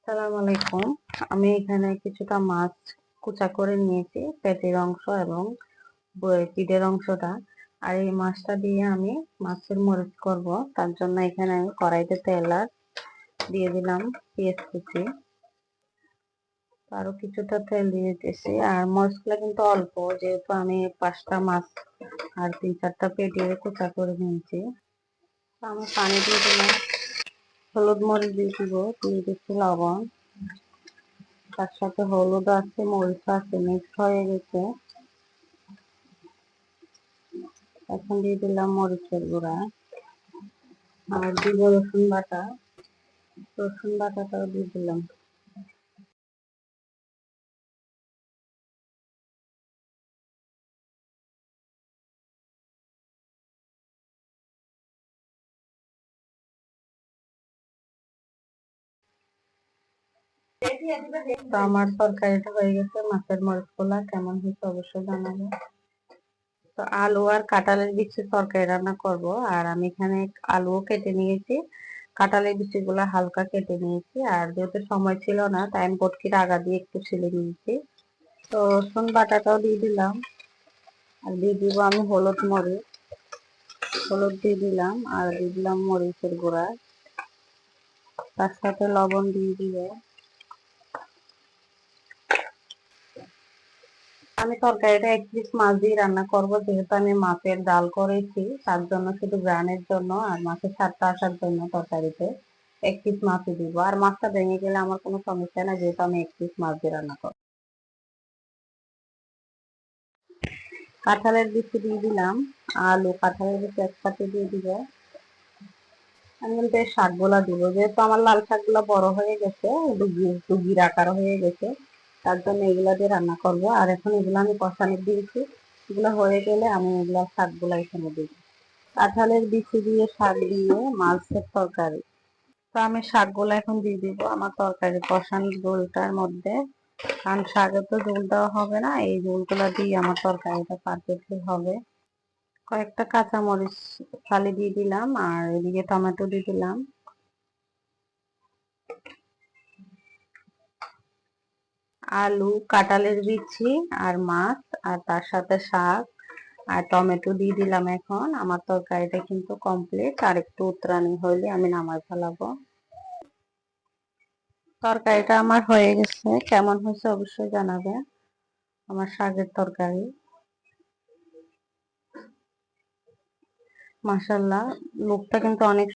আসসালামু আলাইকুম। আমি এখানে কিছুটা মাছ কুচা করে নিয়েছি, পেটের অংশ এবং পিঠের অংশটা। আর এই মাছটা দিয়ে আমি মাছের মরিচ করব। তার জন্য এখানে আমি কড়াইতে তেল আর দিয়ে দিলাম পেঁয়াজ কুচি, আরো কিছুটা তেল দিয়ে দিতেছি। আর মরিচগুলো কিন্তু অল্প, যেহেতু আমি 5টা মাছ আর 3-4টা পেটে কুচা করে নিয়েছি। আমি পানি দিয়ে দিলাম, হলুদ মরিচ দিয়ে দিব, দিয়ে দিচ্ছি লবণ, তার সাথে হলুদ আছে, মরিচ আছে, মিক্স হয়ে গেছে। এখন দিয়ে দিলাম মরিচের গুঁড়া আর দিব রসুন বাটা। রসুন বাটাটাও দিয়ে দিলাম। তো আমার তরকারিটা হয়ে গেছে। মাছের মরিচ গুলা কেমন হয়েছে অবশ্যই জানাবো। তো আলু আর কাঁঠালের বিচি তরকারি রান্না করব। আর আমি এখানে আলুও কেটে নিয়েছি, কাঁঠালের বিচি গুলা হালকা কেটে নিয়েছি। আর যেহেতু সময় ছিল না, তাই আমি বটকির আগা দিয়ে একটু ছিলে নিয়েছি। তো রসুন বাটাটাও দিয়ে দিলাম, আর দিয়ে দিব আমি হলুদ দিয়ে দিলাম, আর দিয়ে দিলাম মরিচের গুঁড়া, তার সাথে লবণ দিয়ে দিবে। আমি তরকারিটা 1 পিস মাছ দিয়ে রান্না করব, যেহেতু আমি মাছের ডাল করেছি, তার জন্য শুধু গ্রানের জন্য আর মাছের স্বাদটা আসার জন্য তরকারিতে 1 পিস মাছই দিব। আর মাছটা ভেঙে গেলে আমার কোনো সমস্যা না, যেহেতু আমি 1 পিস মাছ দিয়ে রান্না করব। কাঁঠালের বিচি দিয়ে দিলাম, আলু কাঁঠালের বিচি একসাথে দিয়ে দিব। আমি কিন্তু এই শাকগুলা দিব, যেহেতু আমার লাল শাকগুলা বড় হয়ে গেছে, ডুগির আকার হয়ে গেছে, তার জন্য এগুলা দিয়ে রান্না করব। আর এখন এগুলো আমি কষানো দিয়েছি, এগুলো হয়ে গেলে আমি এগুলা শাকগুলা এখানে দিব। কাঁঠালের বিচি দিয়ে শাক দিয়ে মাছের তরকারি। তো আমি শাকগুলা এখন দিয়ে দিব আমার তরকারি কষানোর ঝোলটার মধ্যে, কারণ শাকে তো ঝোল দেওয়া হবে না, এই ঝোলগুলা দিয়ে আমার তরকারিটা পারফেক্টলি হবে। কয়েকটা কাঁচামরিচ ফালি দিয়ে দিলাম, আর এদিকে টমেটো দিয়ে দিলাম। আলু, কাঁঠালের বিচি আর মাছ, আর তার সাথে শাক আর টমেটো দিয়ে দিলাম। এখন আমার তরকারিটা কিন্তু কমপ্লিট, আর একটু উতরানি হইলে আমি নামায় ফেলাবো। তরকারিটা আমার হয়ে গেছে, কেমন হয়েছে অবশ্যই জানাবে। আমার শাকের তরকারি মাশাআল্লাহ, লোকটা কিন্তু অনেক